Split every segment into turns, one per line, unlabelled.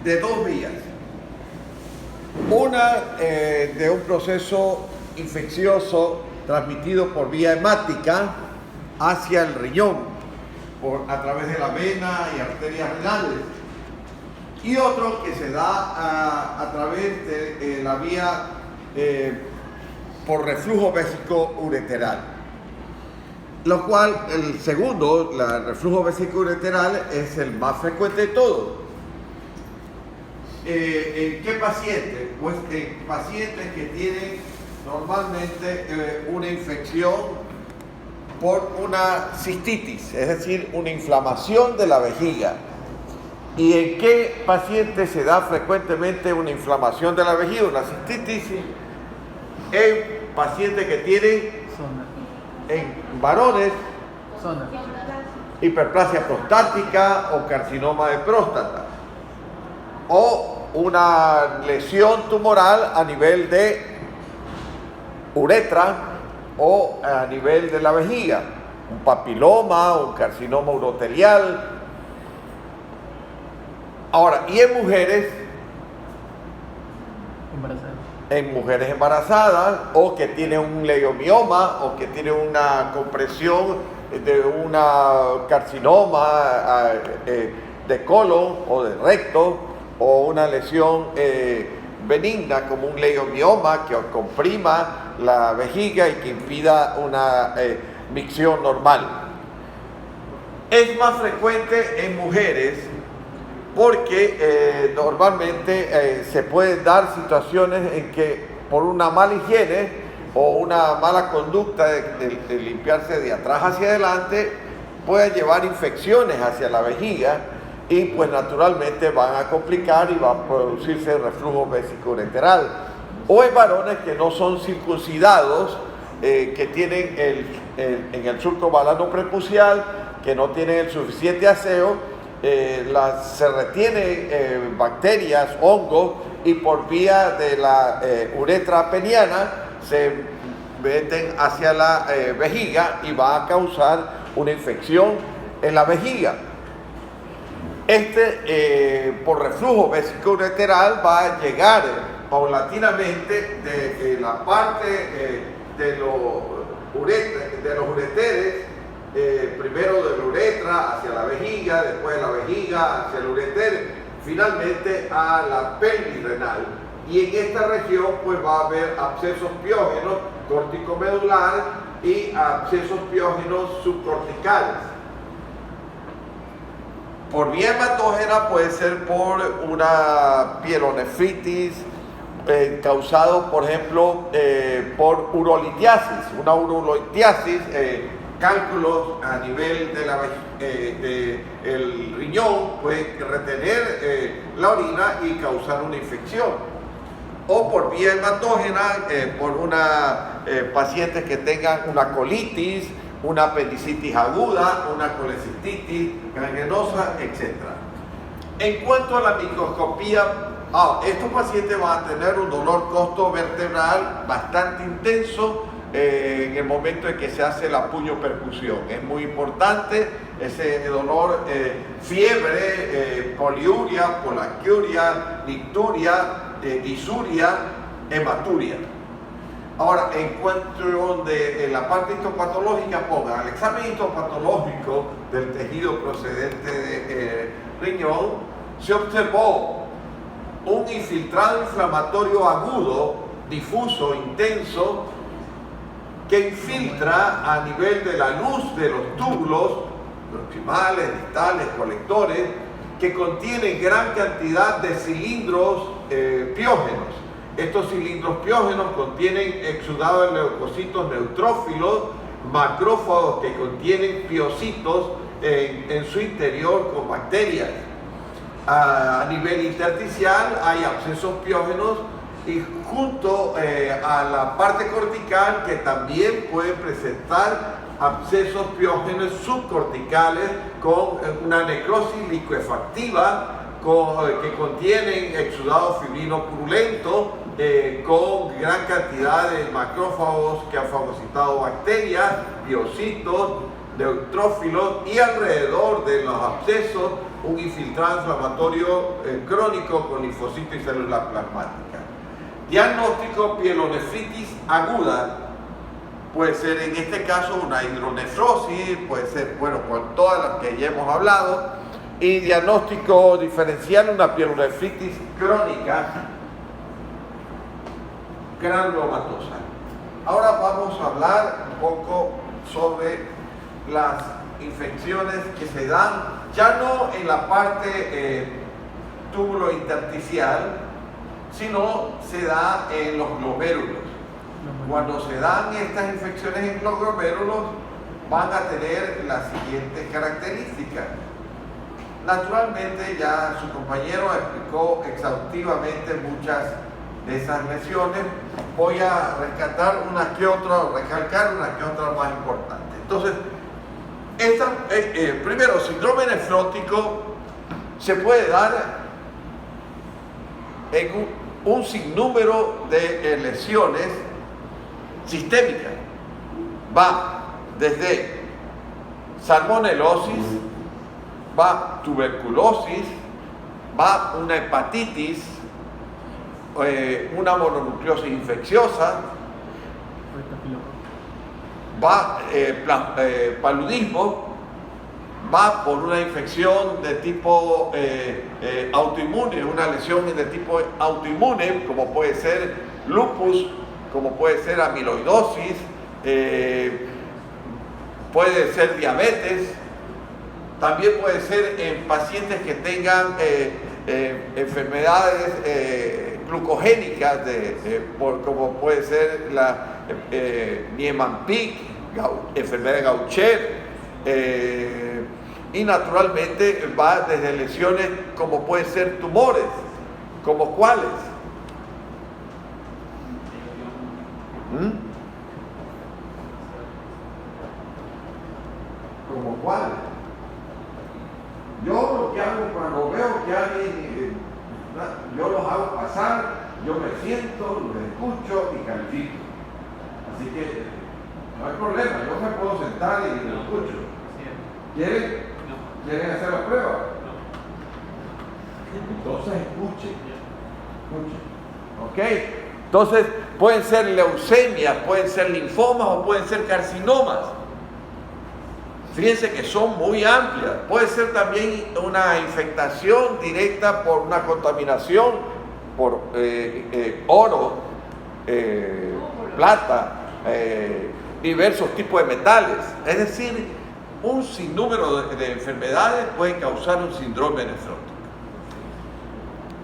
de dos vías. Una de un proceso infeccioso transmitido por vía hemática hacia el riñón, a través de la vena y arterias renales. Y otro que se da a través de la vía por reflujo vésico-ureteral. Lo cual, el segundo, el reflujo vésico-ureteral, es el más frecuente de todos. ¿En qué pacientes? Pues en pacientes que tienen normalmente una infección por una cistitis, es decir, una inflamación de la vejiga. ¿Y en qué pacientes se da frecuentemente una inflamación de la vejiga, una cistitis? En pacientes que tienen, en varones, hiperplasia prostática o carcinoma de próstata, o una lesión tumoral a nivel de uretra o a nivel de la vejiga, un papiloma, un carcinoma urotelial. Ahora, y en mujeres embarazadas o que tienen un leiomioma o que tienen una compresión de una carcinoma de colon o de recto o una lesión benigna como un leiomioma que comprima la vejiga y que impida una micción normal. Es más frecuente en mujeres porque normalmente se pueden dar situaciones en que por una mala higiene o una mala conducta de limpiarse de atrás hacia adelante pueden llevar infecciones hacia la vejiga y pues naturalmente van a complicar y va a producirse reflujo vésico-ureteral. O en varones que no son circuncidados, que tienen en el surco balano prepucial, que no tienen el suficiente aseo, se retienen bacterias, hongos, y por vía de la uretra peniana se meten hacia la vejiga y va a causar una infección en la vejiga. Por reflujo vésico-ureteral va a llegar paulatinamente de la parte de los ureteres, primero de la uretra hacia la vejiga, después de la vejiga hacia el ureter, finalmente a la pelvis renal. Y en esta región pues va a haber abscesos piógenos corticomedular y abscesos piógenos subcorticales. Por vía hematógena puede ser por una pielonefritis causado, por ejemplo, por urolitiasis, una urolitiasis, cálculos a nivel de el riñón pueden retener la orina y causar una infección. O por vía hematógena, por pacientes que tengan una colitis, una apendicitis aguda, una colecistitis gangrenosa, etc. En cuanto a la microscopía, estos pacientes van a tener un dolor costovertebral bastante intenso en el momento en que se hace la punyopercusión. Es muy importante ese dolor, fiebre, poliuria, polaquiuria, nicturia, disuria, hematuria. Ahora, en cuanto de la parte histopatológica, pongan el examen histopatológico del tejido procedente de riñón, se observó un infiltrado inflamatorio agudo, difuso, intenso, que infiltra a nivel de la luz de los túbulos proximales, distales, colectores, que contienen gran cantidad de cilindros piógenos. Estos cilindros piógenos contienen exudado de leucocitos neutrófilos, macrófagos que contienen piocitos en su interior con bacterias. A nivel intersticial hay abscesos piógenos y junto a la parte cortical que también puede presentar abscesos piógenos subcorticales con una necrosis liquefactiva que contienen exudado fibrino purulento con gran cantidad de macrófagos que han fagocitado bacterias, biocitos, neutrófilos, y alrededor de los abscesos un infiltrado inflamatorio crónico con linfocitos y células plasmáticas. Diagnóstico: pielonefritis aguda. Puede ser en este caso una hidronefrosis, puede ser, bueno, con todas las que ya hemos hablado. Y diagnóstico diferencial: una pielonefritis crónica granulomatosa. Ahora vamos a hablar un poco sobre las infecciones que se dan ya no en la parte túbulo intersticial, sino se da en los glomérulos. Cuando se dan estas infecciones en los glomérulos, van a tener las siguientes características. Naturalmente, ya su compañero explicó exhaustivamente muchas de esas lesiones. Voy a recalcar una que otra más importante. Entonces, primero, síndrome nefrótico se puede dar en un sinnúmero de lesiones sistémicas. Va desde salmonelosis, va tuberculosis, va una hepatitis, una mononucleosis infecciosa, va paludismo, va por una infección de tipo autoinmune, una lesión de tipo autoinmune, como puede ser lupus, como puede ser amiloidosis, puede ser diabetes, también puede ser en pacientes que tengan enfermedades glucogénicas, como puede ser la Niemann-Pick, enfermedad de Gaucher, y naturalmente va desde lesiones como pueden ser tumores, como cuáles. ¿Como cuáles? Yo lo que hago cuando veo que alguien, yo los hago pasar, yo me siento, los escucho y califico. Así que no hay problema, yo me puedo sentar y los escucho. ¿Quieren? ¿Quieren hacer la prueba? Entonces escuchen. ¿Ok? Entonces pueden ser leucemias, pueden ser linfomas o pueden ser carcinomas. Fíjense que son muy amplias. Puede ser también una infectación directa por una contaminación por oro, plata, diversos tipos de metales. Es decir, un sinnúmero de enfermedades pueden causar un síndrome nefrótico.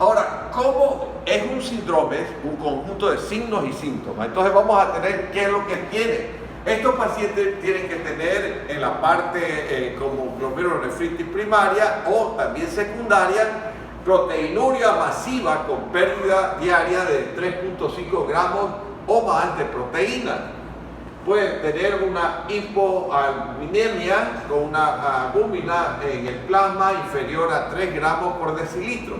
Ahora, ¿cómo es un síndrome? Un conjunto de signos y síntomas. Entonces vamos a tener qué es lo que tiene. Estos pacientes tienen que tener en la parte como glomerulonefritis primaria o también secundaria, proteinuria masiva con pérdida diaria de 3.5 gramos o más de proteína. Pueden tener una hipoalbuminemia con una albúmina en el plasma inferior a 3 gramos por decilitro.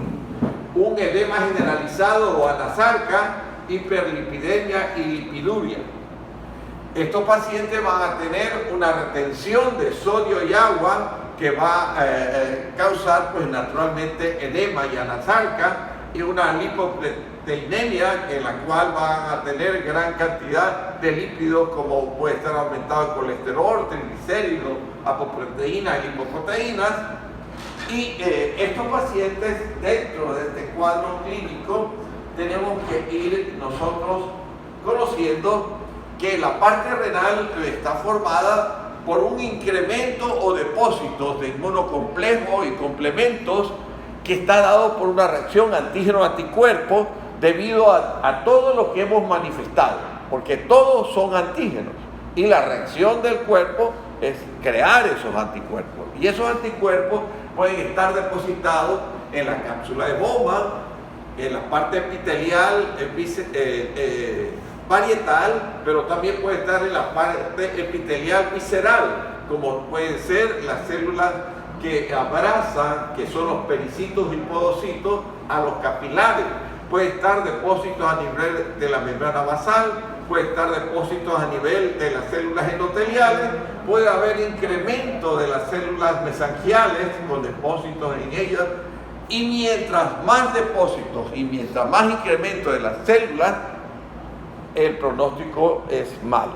Un edema generalizado o anasarca, hiperlipidemia y lipiduria. Estos pacientes van a tener una retención de sodio y agua que va a causar pues naturalmente edema y anasarca y una lipoproteinemia en la cual van a tener gran cantidad de lípidos como puede estar aumentado el colesterol, triglicéridos, apoproteínas y lipoproteínas. Y estos pacientes dentro de este cuadro clínico tenemos que ir nosotros conociendo que la parte renal está formada por un incremento o depósitos de inmunocomplejo y complementos que está dado por una reacción antígeno-anticuerpo debido a todo lo que hemos manifestado, porque todos son antígenos y la reacción del cuerpo es crear esos anticuerpos y esos anticuerpos pueden estar depositados en la cápsula de Bowman, en la parte epitelial parietal, pero también puede estar en la parte epitelial visceral, como pueden ser las células que abrazan, que son los pericitos y podocitos, a los capilares. Puede estar depósitos a nivel de la membrana basal, puede estar depósitos a nivel de las células endoteliales, puede haber incremento de las células mesangiales con depósitos en ellas, y mientras más depósitos y mientras más incremento de las células, el pronóstico es malo.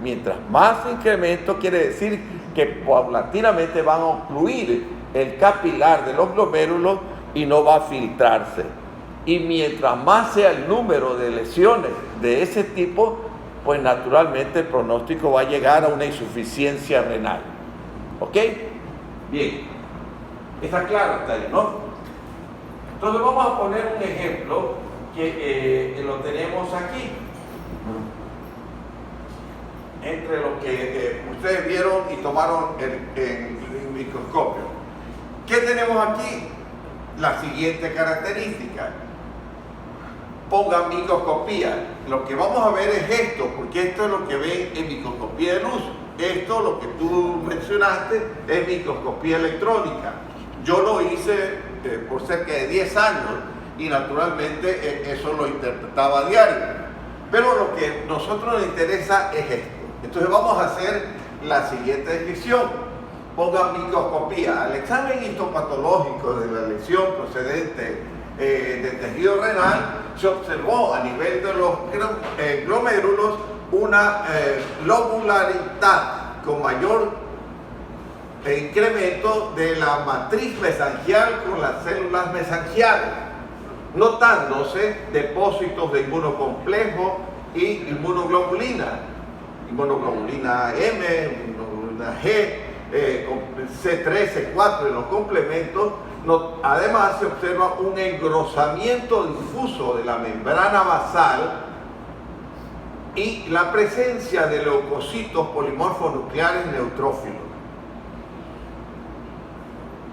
Mientras más incremento quiere decir que paulatinamente van a ocluir el capilar de los glomérulos y no va a filtrarse. Y mientras más sea el número de lesiones de ese tipo, pues naturalmente el pronóstico va a llegar a una insuficiencia renal. ¿Ok? Bien. Está claro hasta ahí, ¿no? Entonces vamos a poner un ejemplo que lo tenemos aquí. Entre lo que ustedes vieron y tomaron en el microscopio. ¿Qué tenemos aquí? La siguiente característica. Pongan microscopía. Lo que vamos a ver es esto, porque esto es lo que ven en microscopía de luz. Esto, lo que tú mencionaste, es microscopía electrónica. Yo lo hice por cerca de 10 años y naturalmente eso lo interpretaba a diario. Pero lo que a nosotros nos interesa es esto. Entonces vamos a hacer la siguiente descripción. Pongan microscopía. Al examen histopatológico de la lesión procedente del tejido renal, se observó a nivel de los glomérulos una lobularidad con mayor incremento de la matriz mesangial con las células mesangiales, notándose depósitos de inmunocomplejo y inmunoglobulina M, inmunoglobulina G, C3, C4 en los complementos. Además se observa un engrosamiento difuso de la membrana basal y la presencia de leucocitos polimorfos nucleares neutrófilos.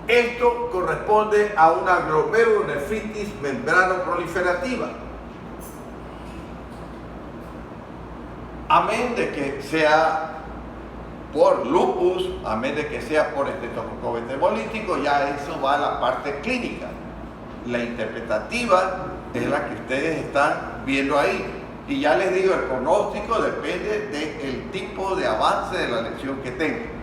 Esto corresponde a una glomerulonefritis membranoproliferativa. Amén de que sea por lupus, amén de que sea por estreptococo hemolítico, ya eso va a la parte clínica. La interpretativa es la que ustedes están viendo ahí. Y ya les digo, el pronóstico depende del tipo de avance de la lesión que tengan.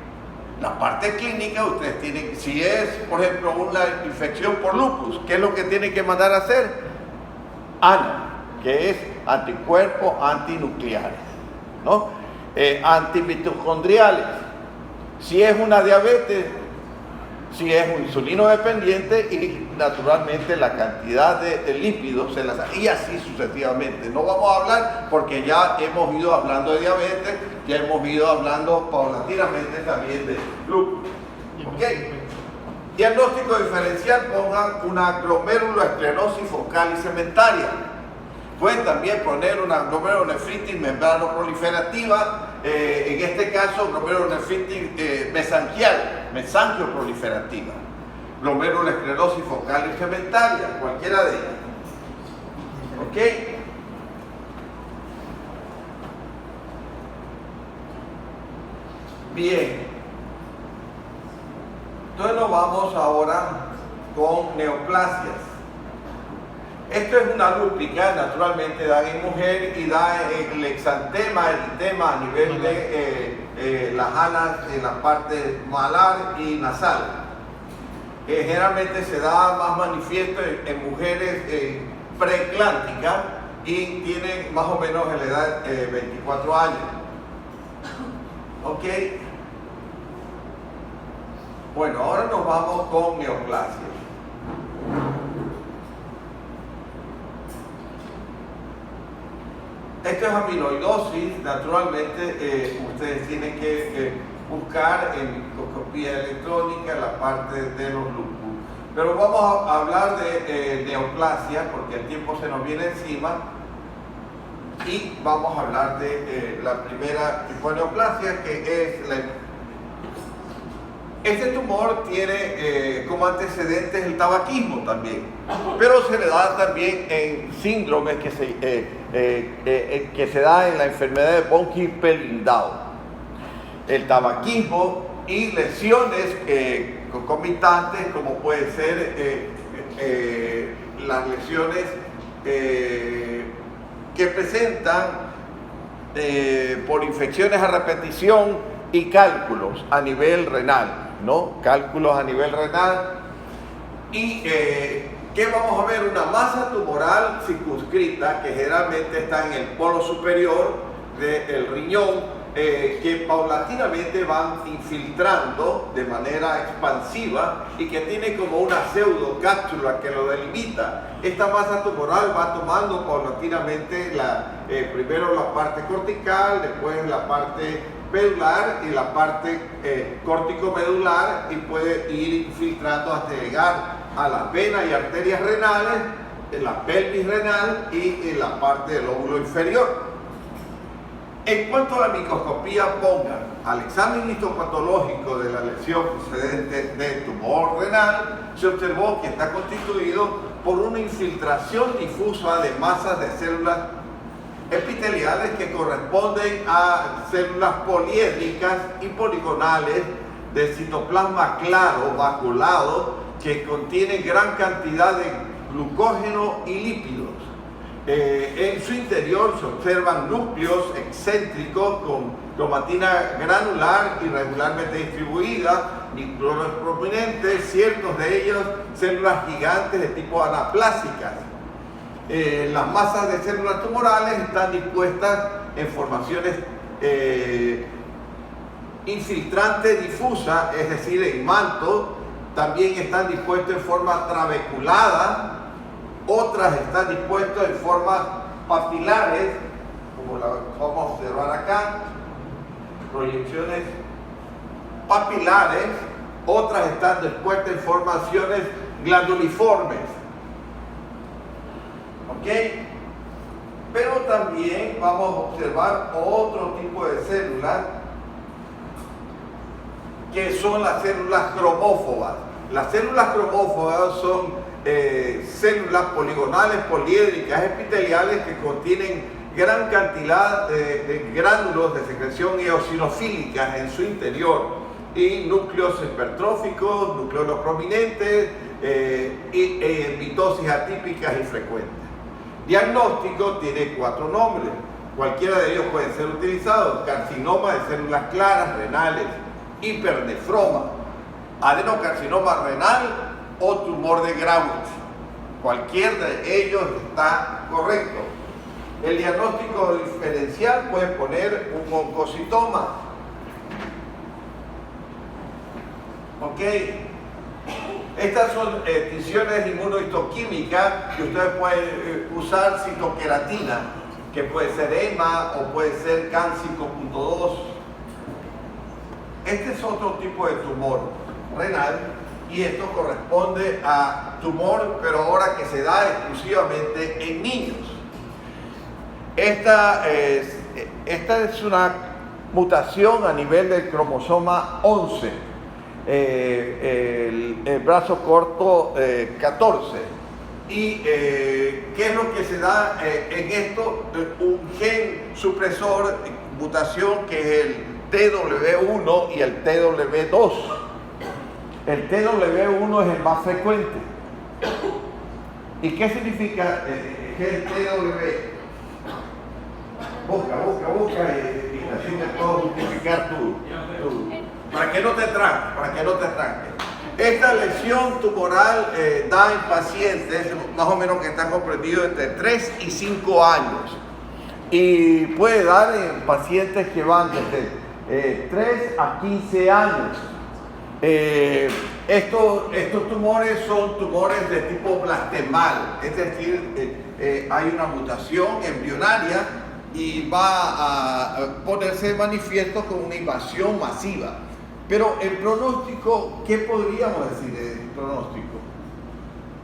La parte clínica, ustedes tienen, si es, por ejemplo, una infección por lupus, ¿qué es lo que tienen que mandar a hacer? ANA, que es anticuerpos antinucleares, ¿no? Antimitocondriales. Si es una diabetes, si es un insulino dependiente y naturalmente la cantidad de lípidos y así sucesivamente. No vamos a hablar porque ya hemos ido hablando de diabetes, ya hemos ido hablando paulatinamente también de lupus. ¿Ok? Diagnóstico diferencial, pongan una glomerulosclerosis focal y cementaria. Pueden también poner una glomerulonefritis membranoproliferativa, en este caso glomerulonefritis mesangioproliferativa, glomerulosclerosis focal y cementaria, cualquiera de ellas. ¿Ok? Bien. Entonces nos vamos ahora con neoplasias. Esto es una lúpica, naturalmente da en mujer y da el exantema, eritema a nivel de las alas en la parte malar y nasal. Generalmente se da más manifiesto en mujeres preeclánticas y tienen más o menos en la edad 24 años. ¿Ok? Bueno, ahora nos vamos con neoplasia. Esto es amiloidosis, naturalmente ustedes tienen que buscar en microscopía electrónica la parte de los lupus. Pero vamos a hablar de neoplasia porque el tiempo se nos viene encima y vamos a hablar de la primera tipo de neoplasia, que es este tumor tiene como antecedentes el tabaquismo también, pero se le da también en síndromes que se da en la enfermedad de von Hippel-Lindau. El tabaquismo y lesiones concomitantes, como pueden ser las lesiones que presentan por infecciones a repetición y cálculos a nivel renal, ¿no? Cálculos a nivel renal. Y ¿qué vamos a ver? Una masa tumoral circunscrita que generalmente está en el polo superior del riñón, que paulatinamente van infiltrando de manera expansiva y que tiene como una pseudocápsula que lo delimita. Esta masa tumoral va tomando paulatinamente primero la parte cortical, después la parte medular y la parte córtico-medular, y puede ir infiltrando hasta llegar a las venas y arterias renales, en la pelvis renal y en la parte del lóbulo inferior. En cuanto a la microscopía, pongan al examen histopatológico de la lesión procedente de tumor renal, se observó que está constituido por una infiltración difusa de masas de células epiteliales que corresponden a células poliédricas y poligonales de citoplasma claro, vaculado, que contienen gran cantidad de glucógeno y lípidos. En su interior se observan núcleos excéntricos con cromatina granular irregularmente distribuida, núcleos prominentes, ciertos de ellos células gigantes de tipo anaplásicas. Las masas de células tumorales están dispuestas en formaciones infiltrante difusa, es decir, en manto. También están dispuestas en forma trabeculada. Otras están dispuestas en formas papilares, como la vamos a observar acá, proyecciones papilares. Otras están dispuestas en formaciones glanduliformes. ¿Ok? Pero también vamos a observar otro tipo de células, que son las células cromófobas. Las células cromófobas son células poligonales poliédricas epiteliales que contienen gran cantidad de gránulos de secreción eosinofílicas en su interior, y núcleos hipertróficos, núcleos prominentes, y mitosis atípicas y frecuentes. Diagnóstico tiene 4 nombres, cualquiera de ellos puede ser utilizado: carcinoma de células claras renales, hipernefroma, adenocarcinoma renal o tumor de Graves. Cualquier de ellos está correcto. El diagnóstico diferencial puede poner un oncocitoma. ¿Ok? Estas son tinciones inmunohistoquímicas que ustedes pueden usar citoqueratina, que puede ser EMA o puede ser CAN 5.2. Este es otro tipo de tumor renal, y esto corresponde a tumor, pero ahora que se da exclusivamente en niños. Esta es una mutación a nivel del cromosoma 11, el brazo corto 14. ¿Y qué es lo que se da en esto? Un gen supresor, mutación, que es el TW1 y el TW2. El TW1 es el más frecuente. ¿Y qué significa el TW? Busca y así te puedo justificar para que no te tranques, Esta lesión tumoral da en pacientes más o menos que están comprendidos entre 3 y 5 años, y puede dar en pacientes que van desde 3 a 15 años. Estos tumores son tumores de tipo blastemal, es decir, hay una mutación embrionaria y va a ponerse de manifiesto con una invasión masiva. Pero el pronóstico, ¿qué podríamos decir del pronóstico?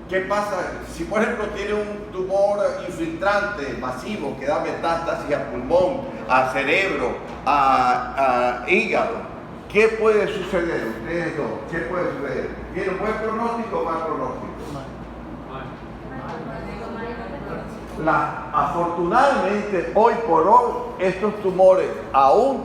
¿Qué pasa si, por ejemplo, tiene un tumor infiltrante masivo que da metástasis a pulmón, a cerebro, a hígado? ¿Qué puede suceder? Ustedes dos, ¿qué puede suceder? ¿Tiene buen pronóstico o mal pronóstico? Afortunadamente, hoy por hoy, estos tumores aún